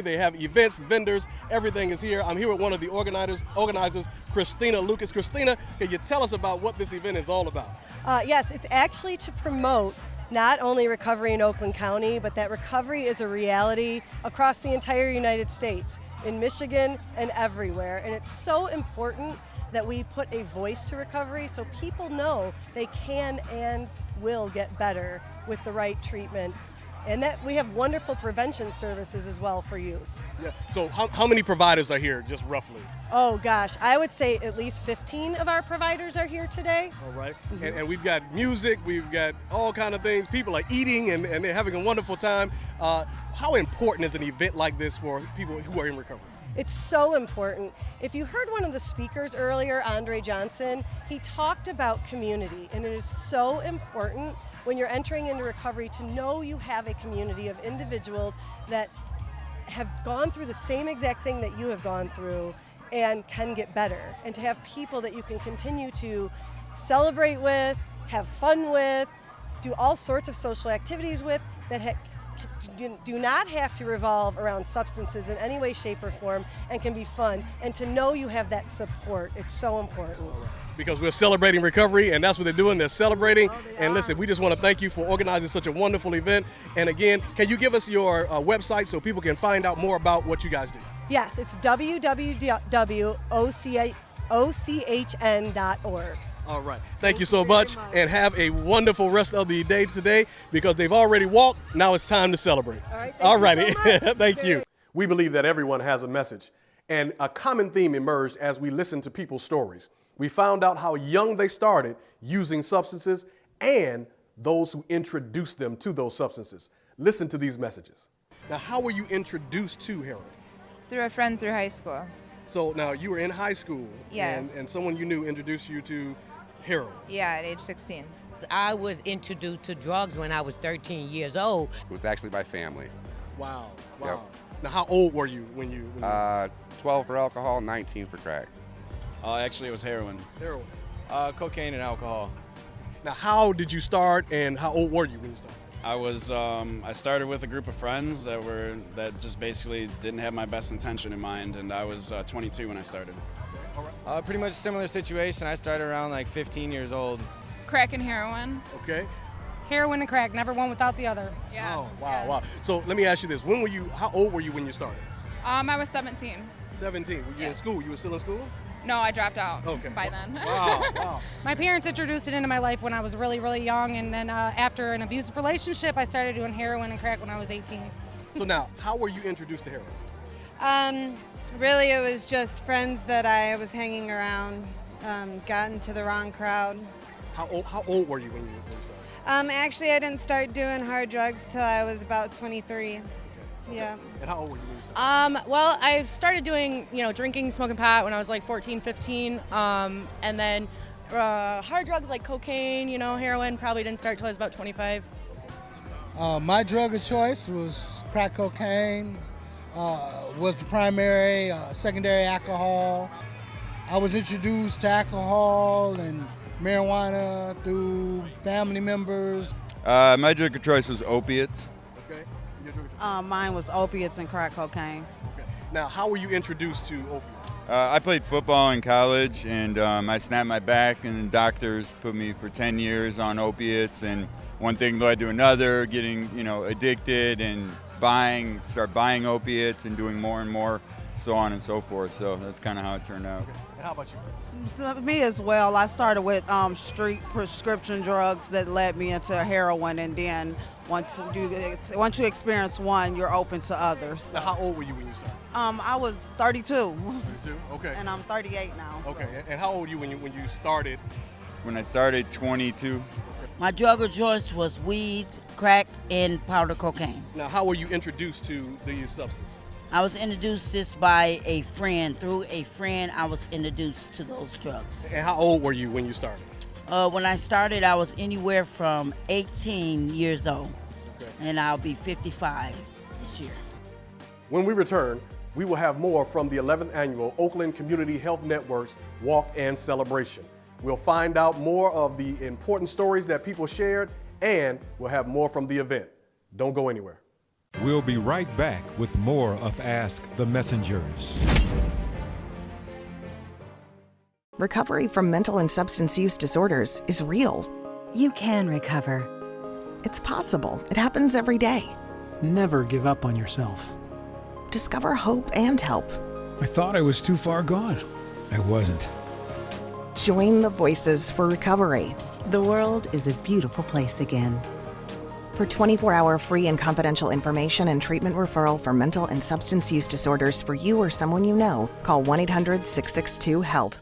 day. They have events, vendors, everything is here. I'm here with one of the organizers, Christina Lucas. Christina, can you tell us about what this event is all about? Yes, it's actually to promote not only recovery in Oakland County, but that recovery is a reality across the entire United States, in Michigan and everywhere. And it's so important that we put a voice to recovery so people know they can and will get better with the right treatment. And that we have wonderful prevention services as well for youth. Yeah. So how many providers are here, just roughly? Oh gosh, I would say at least 15 of our providers are here today. All right. And we've got music, we've got all kind of things. People are eating and they're having a wonderful time. How important is an event like this for people who are in recovery? It's so important. If you heard one of the speakers earlier, Andre Johnson, he talked about community, and it is so important when you're entering into recovery to know you have a community of individuals that have gone through the same exact thing that you have gone through and can get better, and to have people that you can continue to celebrate with, have fun with, do all sorts of social activities with that do not have to revolve around substances in any way, shape, or form, and can be fun. And to know you have that support, it's so important. Because we're celebrating recovery, and that's what they're doing. They're celebrating. And listen, we just want to thank you for organizing such a wonderful event. And again, can you give us your website so people can find out more about what you guys do? Yes, it's www.ochn.org. All right. Thank you so much, and have a wonderful rest of the day today, because they've already walked. Now it's time to celebrate. All righty. Thank you. We believe that everyone has a message, and a common theme emerged as we listened to people's stories. We found out how young they started using substances and those who introduced them to those substances. Listen to these messages. Now, how were you introduced to heroin? Through a friend through high school. So now you were in high school. Yes. And someone you knew introduced you to heroin. Yeah, at age 16. I was introduced to drugs when I was 13 years old. It was actually my family. Wow. Yep. Now, how old were you when you? 12 for alcohol, 19 for crack. Actually, it was heroin. Heroin. Cocaine and alcohol. Now, how did you start, and how old were you when you started? I started with a group of friends that just basically didn't have my best intention in mind, and I was 22 when I started. Pretty much a similar situation. I started around like 15 years old. Crack and heroin. Okay. Heroin and crack, never one without the other. Yes. Oh, wow. So let me ask you this: how old were you when you started? I was 17. 17. Were you in school? You were still in school? No, I dropped out by then. Wow. My parents introduced it into my life when I was really, really young, and then after an abusive relationship, I started doing heroin and crack when I was 18. So now, how were you introduced to heroin? Really, it was just friends that I was hanging around, got into the wrong crowd. How old were you when you started? Actually, I didn't start doing hard drugs till I was about 23. Okay. Yeah. And how old were you when you started? Well, I started doing, drinking, smoking pot when I was like 14, 15. And then hard drugs like cocaine, heroin probably didn't start till I was about 25. My drug of choice was crack cocaine, was the primary, secondary alcohol. I was introduced to alcohol and marijuana through family members. My drug of choice was opiates. Okay. Mine was opiates and crack cocaine. Okay. Now, how were you introduced to opiates? I played football in college, and I snapped my back, and the doctors put me for 10 years on opiates, and one thing led to another, getting addicted and start buying opiates and doing more and more, so on and so forth. So that's kind of how it turned out. Okay. And how about you? Me as well. I started with street prescription drugs that led me into heroin, and then once you experience one, you're open to others. Now, how old were you when you started? I was 32. 32. Okay. And I'm 38 now. Okay. And how old were you when you started? When I started, 22. My drug of choice was weed, crack, and powder cocaine. Now, how were you introduced to these substances? I was introduced this by a friend. Through a friend, I was introduced to those drugs. And how old were you when you started? When I started, I was anywhere from 18 years old, and I'll be 55 this year. When we return, we will have more from the 11th Annual Oakland Community Health Network's Walk and Celebration. We'll find out more of the important stories that people shared, and we'll have more from the event. Don't go anywhere. We'll be right back with more of Ask the Messengers. Recovery from mental and substance use disorders is real. You can recover. It's possible. It happens every day. Never give up on yourself. Discover hope and help. I thought I was too far gone. I wasn't. Join the Voices for Recovery. The world is a beautiful place again. For 24-hour free and confidential information and treatment referral for mental and substance use disorders for you or someone you know, call 1-800-662-HELP.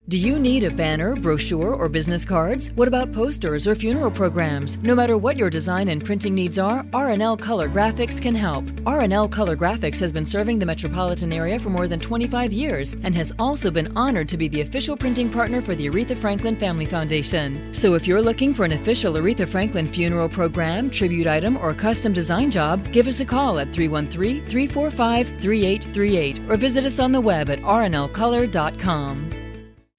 Do you need a banner, brochure, or business cards? What about posters or funeral programs? No matter what your design and printing needs are, R&L Color Graphics can help. R&L Color Graphics has been serving the metropolitan area for more than 25 years and has also been honored to be the official printing partner for the Aretha Franklin Family Foundation. So if you're looking for an official Aretha Franklin funeral program, tribute item, or custom design job, give us a call at 313-345-3838 or visit us on the web at rnlcolor.com.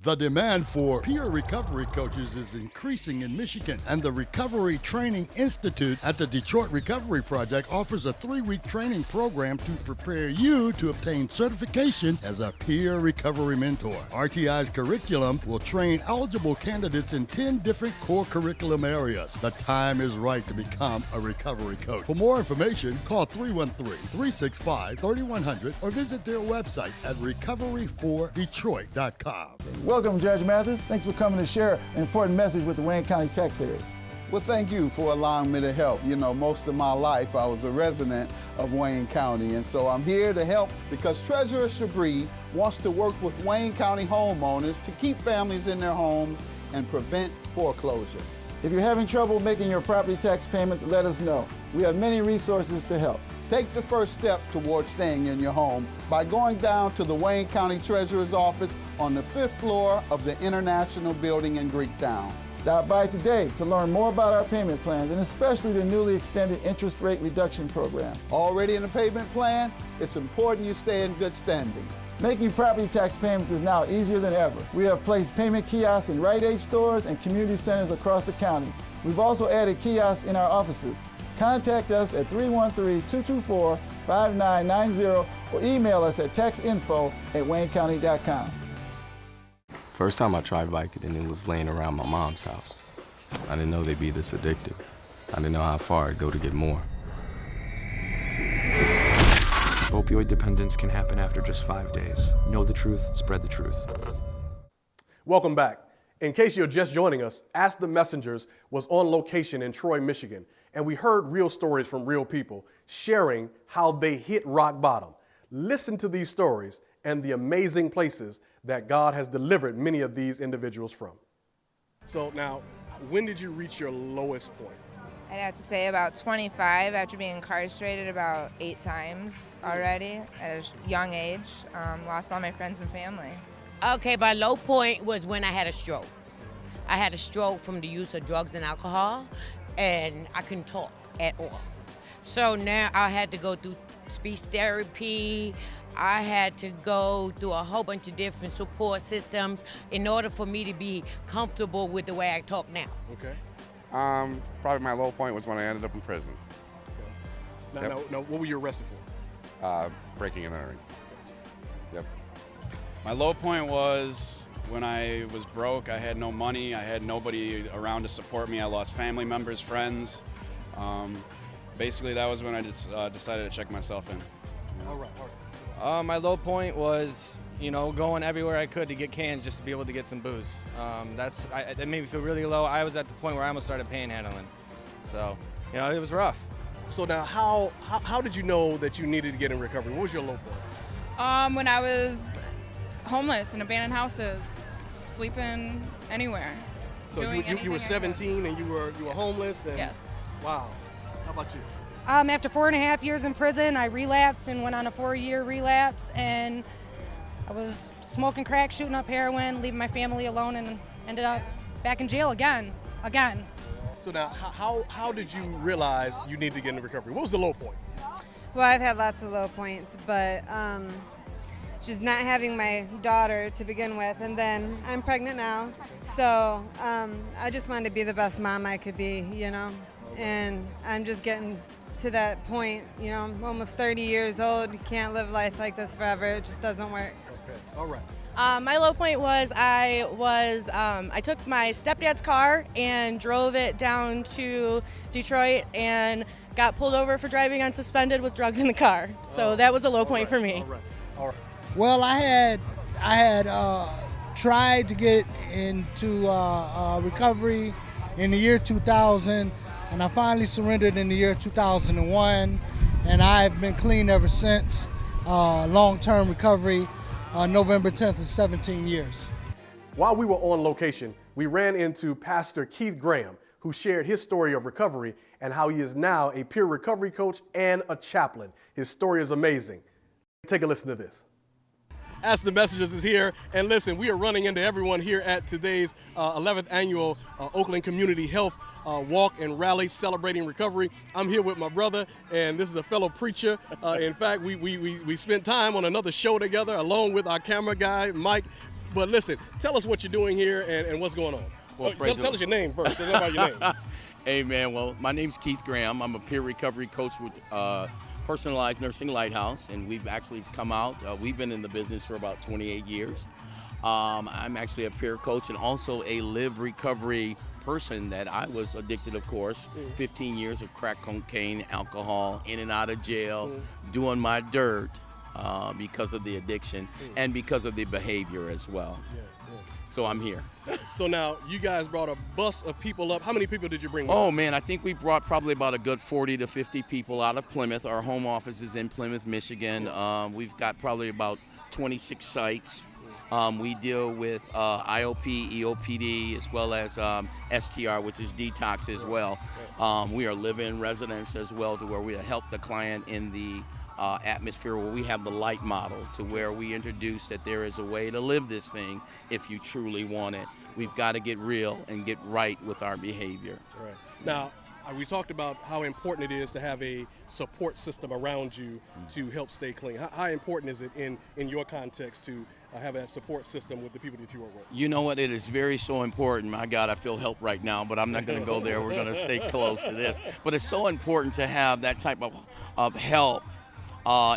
The demand for peer recovery coaches is increasing in Michigan, and the Recovery Training Institute at the Detroit Recovery Project offers a 3-week training program to prepare you to obtain certification as a peer recovery mentor. RTI's curriculum will train eligible candidates in 10 different core curriculum areas. The time is right to become a recovery coach. For more information, call 313-365-3100 or visit their website at recovery4detroit.com. Welcome, Judge Mathis. Thanks for coming to share an important message with the Wayne County taxpayers. Well, thank you for allowing me to help. You know, most of my life I was a resident of Wayne County, and so I'm here to help because Treasurer Shabri wants to work with Wayne County homeowners to keep families in their homes and prevent foreclosure. If you're having trouble making your property tax payments, let us know. We have many resources to help. Take the first step towards staying in your home by going down to the Wayne County Treasurer's office on the 5th floor of the International Building in Greektown. Stop by today to learn more about our payment plans and especially the newly extended interest rate reduction program. Already in the payment plan? It's important you stay in good standing. Making property tax payments is now easier than ever. We have placed payment kiosks in Rite Aid stores and community centers across the county. We've also added kiosks in our offices. Contact us at 313-224-5990 or email us at taxinfo@waynecounty.com. First time I tried Vicodin, it was laying around my mom's house. I didn't know they'd be this addictive. I didn't know how far I'd go to get more. Opioid dependence can happen after just 5 days. Know the truth, spread the truth. Welcome back. In case you're just joining us, Ask the Messengers was on location in Troy, Michigan, and we heard real stories from real people sharing how they hit rock bottom. Listen to these stories and the amazing places that God has delivered many of these individuals from. So now, when did you reach your lowest point? I'd have to say about 25 after being incarcerated about 8 times already at a young age. Lost all my friends and family. Okay, my low point was when I had a stroke. I had a stroke from the use of drugs and alcohol, and I couldn't talk at all. So now I had to go through speech therapy. I had to go through a whole bunch of different support systems in order for me to be comfortable with the way I talk now. Okay. Probably my low point was when I ended up in prison. Okay. Now, what were you arrested for? Breaking and entering. Yep. My low point was when I was broke. I had no money. I had nobody around to support me. I lost family members, friends. Basically, that was when I decided to check myself in. All right. My low point was, going everywhere I could to get cans just to be able to get some booze. That made me feel really low. I was at the point where I almost started panhandling. So, it was rough. So now, how did you know that you needed to get in recovery? What was your low point? When I was homeless in abandoned houses, sleeping anywhere. So you were 17 and you were homeless? And, yes. Wow. How about you? After 4.5 years in prison, I relapsed and went on a 4-year relapse, and I was smoking crack, shooting up heroin, leaving my family alone, and ended up back in jail again. So now, how did you realize you needed to get into recovery? What was the low point? Well, I've had lots of low points, but just not having my daughter to begin with, and then I'm pregnant now, so I just wanted to be the best mom I could be, and I'm just getting to that point. You know, I'm almost 30 years old. You can't live life like this forever. It just doesn't work. Okay, all right. My low point was I took my stepdad's car and drove it down to Detroit and got pulled over for driving unsuspended with drugs in the car. So that was a low point for me. All right. Well, I had tried to get into recovery in the year 2000, and I finally surrendered in the year 2001, and I've been clean ever since. Long-term recovery. November 10th is 17 years. While we were on location, we ran into Pastor Keith Graham, who shared his story of recovery and how he is now a peer recovery coach and a chaplain. His story is amazing. Take a listen to this. Ask the Messengers is here, and listen, we are running into everyone here at today's 11th annual Oakland Community Health Walk and Rally celebrating recovery. I'm here with my brother, and this is a fellow preacher. In fact, we spent time on another show together along with our camera guy, Mike. But listen, tell us what you're doing here and what's going on. Well, tell us your name first. Tell us about your name. Hey, man. Well, my name's Keith Graham. I'm a peer recovery coach with Personalized Nursing Lighthouse, and we've actually come out. We've been in the business for about 28 years. I'm actually a peer coach and also a live recovery person that I was addicted, of course. 15 years of crack cocaine, alcohol, in and out of jail, doing my dirt because of the addiction and because of the behavior as well. So I'm here. So now you guys brought a bus of people up. How many people did you bring with Oh you? man, I think we brought probably about a good 40 to 50 people out of Plymouth. Our home office is in Plymouth, Michigan. We've got probably about 26 sites. We deal with IOP, EOPD, as well as STR, which is detox as well. We are live-in residents as well, to where we help the client in the atmosphere where we have the light model, to where we introduce that there is a way to live this thing if you truly want it. We've got to get real and get right with our behavior. Right. Now, we talked about how important it is to have a support system around you to help stay clean. How important is it in your context to have that support system with the people that you work with? You know what? It is so important. My God, I feel help right now, but I'm not going to go there. We're going to stay close to this. But it's so important to have that type of help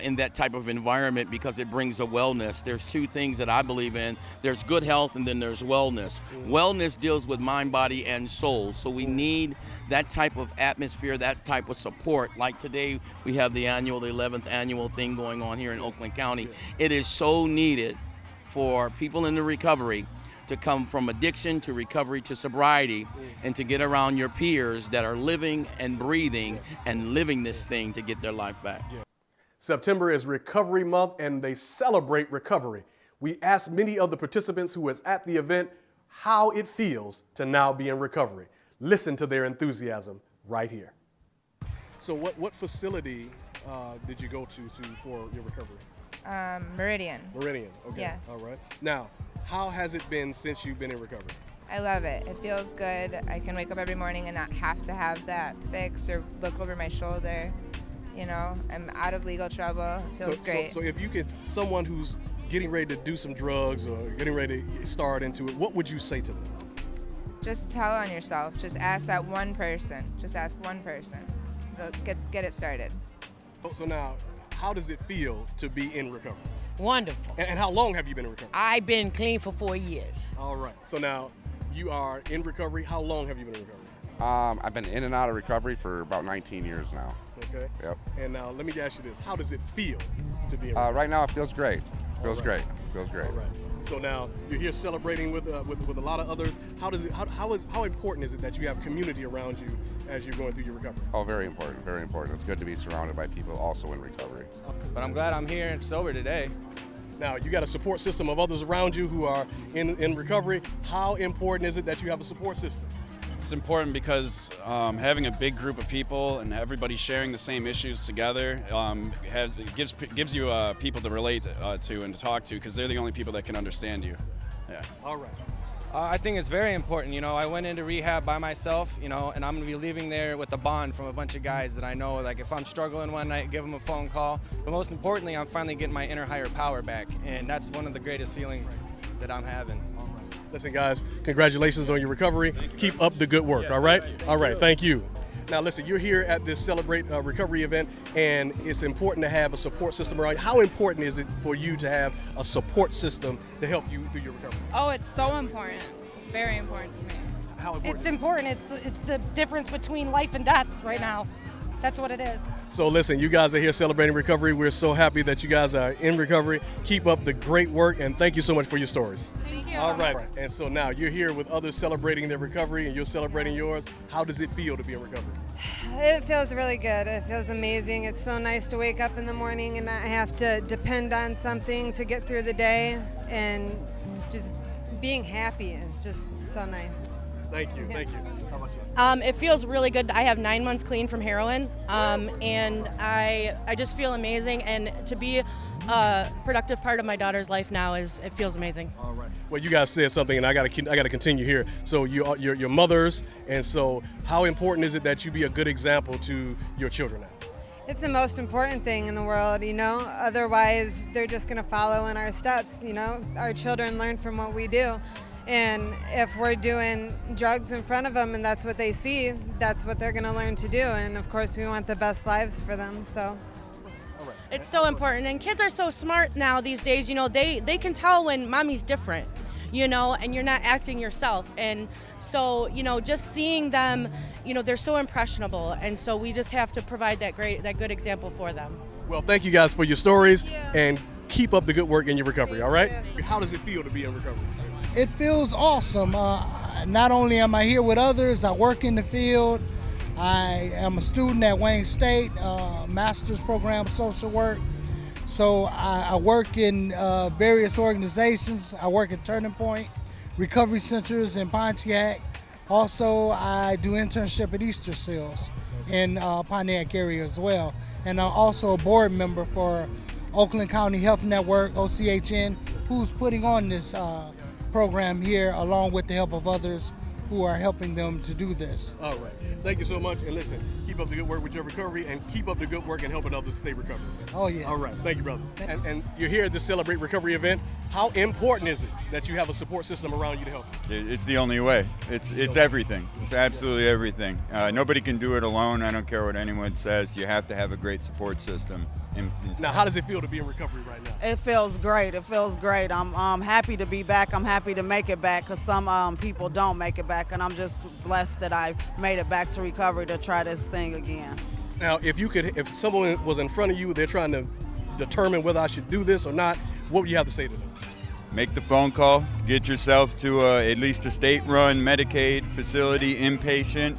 in that type of environment, because it brings a wellness. There's two things that I believe in. There's good health and then there's wellness. Wellness deals with mind, body, and soul. So we need that type of atmosphere, that type of support. Like today, we have the 11th annual thing going on here in Oakland County. It is so needed for people in the recovery to come from addiction to recovery to sobriety, and to get around your peers that are living and breathing and living this thing to get their life back. September is Recovery Month, and they celebrate recovery. We asked many of the participants who was at the event how it feels to now be in recovery. Listen to their enthusiasm right here. So what facility did you go to for your recovery? Meridian. Meridian, okay. Yes. All right. Now, how has it been since you've been in recovery? I love it. It feels good. I can wake up every morning and not have to have that fix or look over my shoulder. You know, I'm out of legal trouble. It feels great. So if you could, someone who's getting ready to do some drugs or getting ready to start into it, what would you say to them? Just tell on yourself. Just ask that one person. Just ask one person. Get it started. So now, how does it feel to be in recovery? Wonderful. And how long have you been in recovery? I've been clean for 4 years. All right. So now you are in recovery. How long have you been in recovery? I've been in and out of recovery for about 19 years now. Okay. Yep. And now let me ask you this. How does it feel to be in recovery? Right now it feels great. Feels great. Feels great. All right. So now you're here celebrating with a lot of others. How important is it that you have community around you as you're going through your recovery? Oh, very important. Very important. It's good to be surrounded by people also in recovery. But I'm glad I'm here and sober today. Now, you got a support system of others around you who are in recovery. How important is it that you have a support system? It's important because having a big group of people and everybody sharing the same issues together gives you people to relate to and to talk to, because they're the only people that can understand you. Yeah. All right. I think it's very important. You know, I went into rehab by myself, you know, and I'm going to be leaving there with a bond from a bunch of guys that I know. Like, if I'm struggling one night, give them a phone call. But most importantly, I'm finally getting my inner higher power back, and that's one of the greatest feelings that I'm having. Listen, guys, congratulations on your recovery. Keep up the good work, all right? All right, thank you. Now listen, you're here at this Celebrate Recovery event, and it's important to have a support system around you. How important is it for you to have a support system to help you through your recovery? Oh, it's so important. Very important to me. How important? It's important. It's the difference between life and death right now. That's what it is. So listen, you guys are here celebrating recovery. We're so happy that you guys are in recovery. Keep up the great work, and thank you so much for your stories. Thank you. All right. And so now you're here with others celebrating their recovery, and you're celebrating yours. How does it feel to be in recovery? It feels really good. It feels amazing. It's so nice to wake up in the morning and not have to depend on something to get through the day, and just being happy is just so nice. Thank you. Thank you. How about you? It feels really good. I have 9 months clean from heroin, and I just feel amazing. And to be a productive part of my daughter's life now it feels amazing. All right. Well, you guys said something, and I got to continue here. So you're mothers, and so how important is it that you be a good example to your children now? It's the most important thing in the world, you know. Otherwise, they're just going to follow in our steps, you know. Our children learn from what we do. And if we're doing drugs in front of them and that's what they see, that's what they're going to learn to do. And of course, we want the best lives for them, so. It's so important, and kids are so smart now these days. You know, they can tell when mommy's different, you know, and you're not acting yourself. And so, you know, just seeing them, you know, they're so impressionable, and so we just have to provide that good example for them. Well, thank you guys for your stories, and keep up the good work in your recovery. All right. How does it feel to be in recovery? It feels awesome. Not only am I here with others, I work in the field. I am a student at Wayne State, master's program of social work. So I work in various organizations. I work at Turning Point Recovery Centers in Pontiac. Also, I do internship at Easter Seals in Pontiac area as well. And I'm also a board member for Oakland County Health Network, OCHN, who's putting on this program here along with the help of others who are helping them to do this. All right. Thank you so much. And listen, keep up the good work with your recovery, and keep up the good work in helping others stay recovered. Oh, yeah. All right. Thank you, brother. And you're here at the Celebrate Recovery event. How important is it that you have a support system around you to help you? It's the only way. It's everything. It's absolutely everything. Nobody can do it alone. I don't care what anyone says. You have to have a great support system. Now, how does it feel to be in recovery right now? It feels great. It feels great. I'm happy to be back. I'm happy to make it back, because some people don't make it back, and I'm just blessed that I made it back to recovery to try this thing again. Now, if someone was in front of you, they're trying to determine whether I should do this or not, what would you have to say to them? Make the phone call. Get yourself to at least a state-run Medicaid facility, inpatient.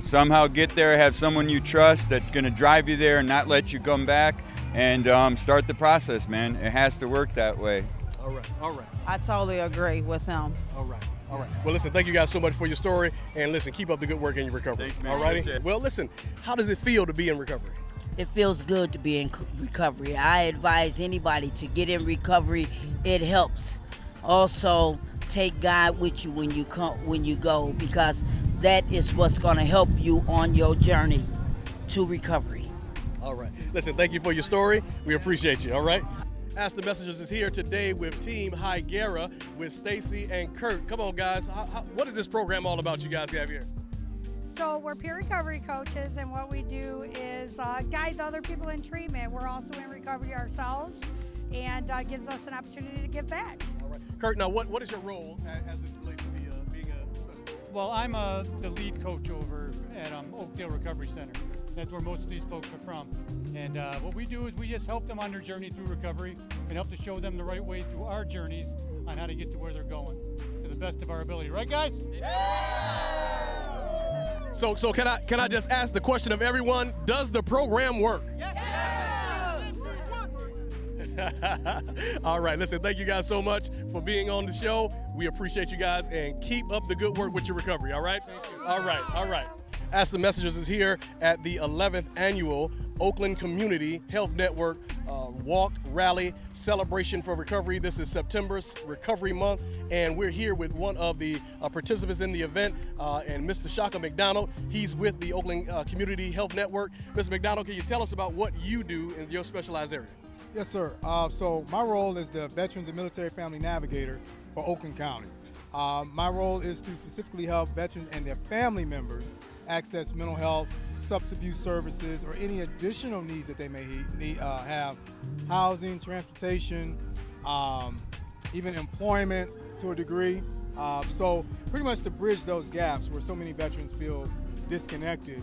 Somehow get there, have someone you trust that's going to drive you there and not let you come back, and start the process, man. It has to work that way. All right, all right. I totally agree with him. All right, all right. Well, listen, thank you guys so much for your story, and listen, keep up the good work in your recovery. Thanks, man. All righty? Well, listen, how does it feel to be in recovery? It feels good to be in recovery. I advise anybody to get in recovery. It helps. Also, take God with you when you go, because that is what's going to help you on your journey to recovery. All right. Listen, thank you for your story. We appreciate you. All right. Ask the Messengers is here today with Team Higera with Stacy and Kurt. Come on, guys. What is this program all about you guys have here? So we're peer recovery coaches, and what we do is guide other people in treatment. We're also in recovery ourselves, and gives us an opportunity to give back. All right. Kurt, now what is your role as it relates to being a specialist? Well, I'm the lead coach over at Oakdale Recovery Center. That's where most of these folks are from. And what we do is we just help them on their journey through recovery and help to show them the right way through our journeys on how to get to where they're going to the best of our ability. Right, guys? Yeah! So can I just ask the question of everyone, does the program work? Yes! All right, listen, thank you guys so much for being on the show. We appreciate you guys, and keep up the good work with your recovery, all right? All right, all right. Ask the Messengers is here at the 11th annual Oakland Community Health Network Walk, Rally, Celebration for Recovery. This is September's Recovery Month, and we're here with one of the participants in the event, and Mr. Shaka McDonald. He's with the Oakland Community Health Network. Mr. McDonald, can you tell us about what you do in your specialized area? Yes, sir. So my role is the Veterans and Military Family Navigator for Oakland County. My role is to specifically help veterans and their family members access mental health, substance abuse services, or any additional needs that they may have, housing, transportation, even employment to a degree. So pretty much to bridge those gaps where so many veterans feel disconnected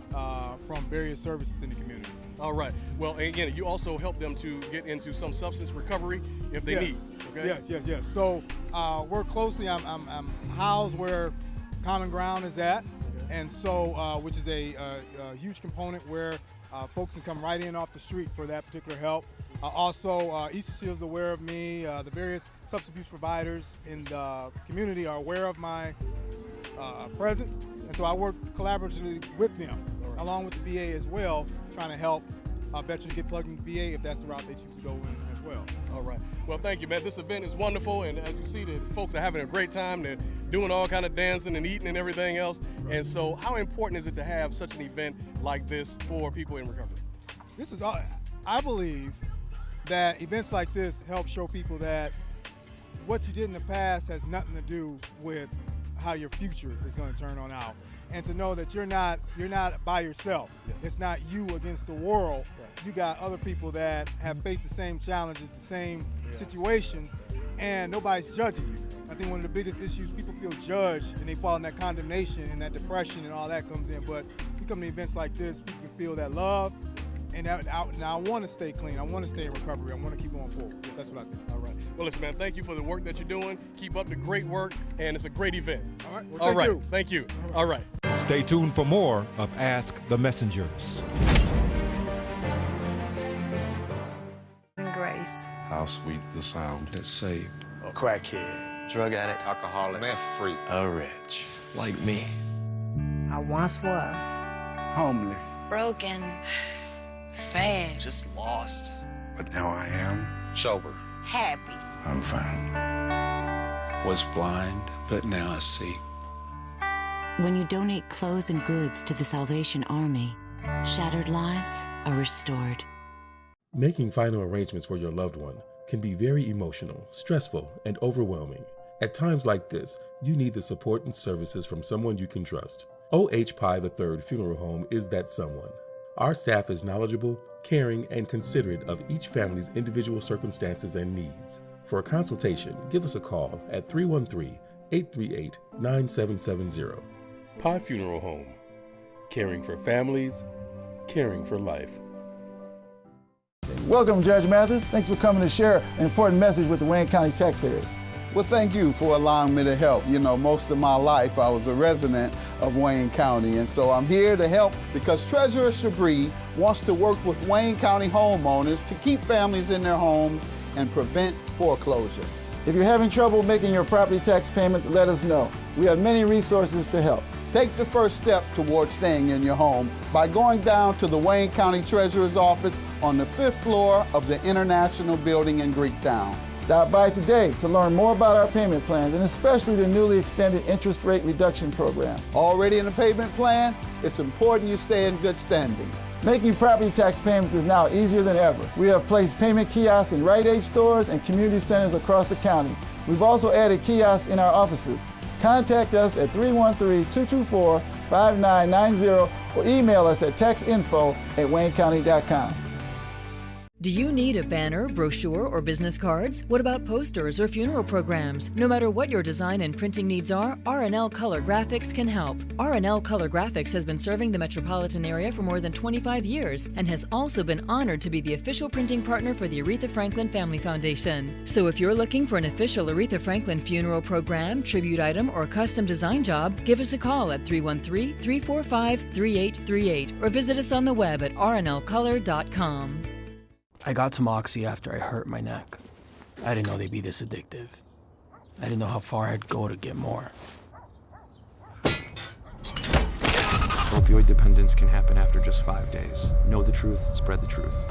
from various services in the community. All right. Well, again, you also help them to get into some substance recovery if they need. Okay? Yes. So work closely. I'm housed where Common Ground is at, and so which is a huge component where folks can come right in off the street for that particular help. Also, Eastern Shield's aware of me. The various substance abuse providers in the community are aware of my presence, and so I work collaboratively with them, along with the VA as well, trying to help veterans get plugged into the VA if that's the route they choose to go in as well. All right. Well, thank you, man. This event is wonderful, and as you see, the folks are having a great time. They're doing all kind of dancing and eating and everything else. And so how important is it to have such an event like this for people in recovery? I believe that events like this help show people that what you did in the past has nothing to do with how your future is going to turn on out. And to know that you're not by yourself. Yes. It's not you against the world. Right. You got other people that have faced the same challenges, the same situations, and nobody's judging you. I think one of the biggest issues, people feel judged and they fall in that condemnation and that depression and all that comes in. But you come to events like this, people can feel that love. And I want to stay clean. I want to stay in recovery. I want to keep going forward. Yes. That's what I think. All right. Well, listen, man, thank you for the work that you're doing. Keep up the great work, and it's a great event. All right. Well, thank you. All right. Stay tuned for more of Ask the Messengers. Grace. How sweet the sound that saved a crackhead, drug addict, alcoholic, meth freak, a rich, like me. I once was homeless, broken, sad, just lost. But now I am Sober, happy. I'm found. Was blind, but now I see. When you donate clothes and goods to the Salvation Army, shattered lives are restored. Making final arrangements for your loved one can be very emotional, stressful, and overwhelming. At times like this, you need the support and services from someone you can trust. OPIOID III Funeral Home is that someone. Our staff is knowledgeable, caring, and considerate of each family's individual circumstances and needs. For a consultation, give us a call at 313-838-9770. Pi Funeral Home. Caring for families, caring for life. Welcome, Judge Mathis. Thanks for coming to share an important message with the Wayne County taxpayers. Well, thank you for allowing me to help. You know, most of my life I was a resident of Wayne County, and so I'm here to help because Treasurer Shabri wants to work with Wayne County homeowners to keep families in their homes and prevent foreclosure. If you're having trouble making your property tax payments, let us know. We have many resources to help. Take the first step towards staying in your home by going down to the Wayne County Treasurer's office on the 5th floor of the International Building in Greektown. Stop by today to learn more about our payment plans and especially the newly extended interest rate reduction program. Already in the payment plan? It's important you stay in good standing. Making property tax payments is now easier than ever. We have placed payment kiosks in Rite Aid stores and community centers across the county. We've also added kiosks in our offices. Contact us at 313-224-5990 or email us at taxinfo@waynecounty.com. Do you need a banner, brochure, or business cards? What about posters or funeral programs? No matter what your design and printing needs are, R&L Color Graphics can help. R&L Color Graphics has been serving the metropolitan area for more than 25 years and has also been honored to be the official printing partner for the Aretha Franklin Family Foundation. So if you're looking for an official Aretha Franklin funeral program, tribute item, or custom design job, give us a call at 313-345-3838 or visit us on the web at rnlcolor.com. I got some Oxy after I hurt my neck. I didn't know they'd be this addictive. I didn't know how far I'd go to get more. Opioid dependence can happen after just 5 days. Know the truth, spread the truth.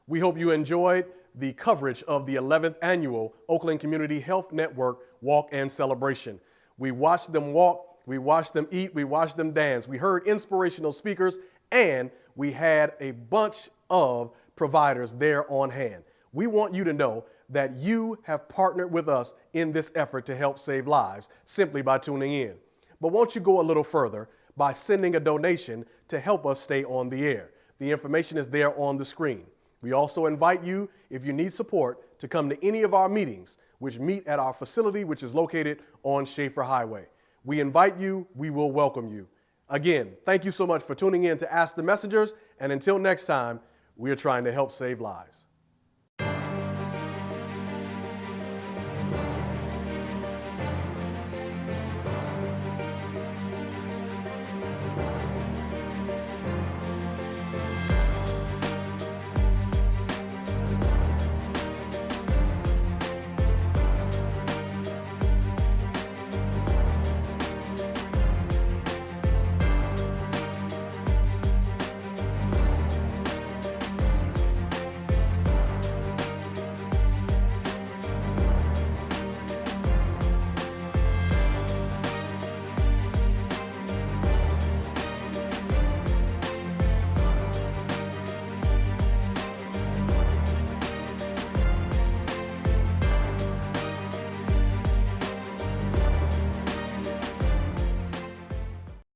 We hope you enjoyed the coverage of the 11th annual Oakland Community Health Network Walk and Celebration. We watched them walk, we watched them eat, we watched them dance. We heard inspirational speakers, and we had a bunch of providers there on hand. We want you to know that you have partnered with us in this effort to help save lives simply by tuning in. But won't you go a little further by sending a donation to help us stay on the air. The information is there on the screen. We also invite you, if you need support, to come to any of our meetings, which meet at our facility, which is located on Schaefer Highway. We invite you, we will welcome you. Again, thank you so much for tuning in to Ask the Messengers, and until next time, we are trying to help save lives.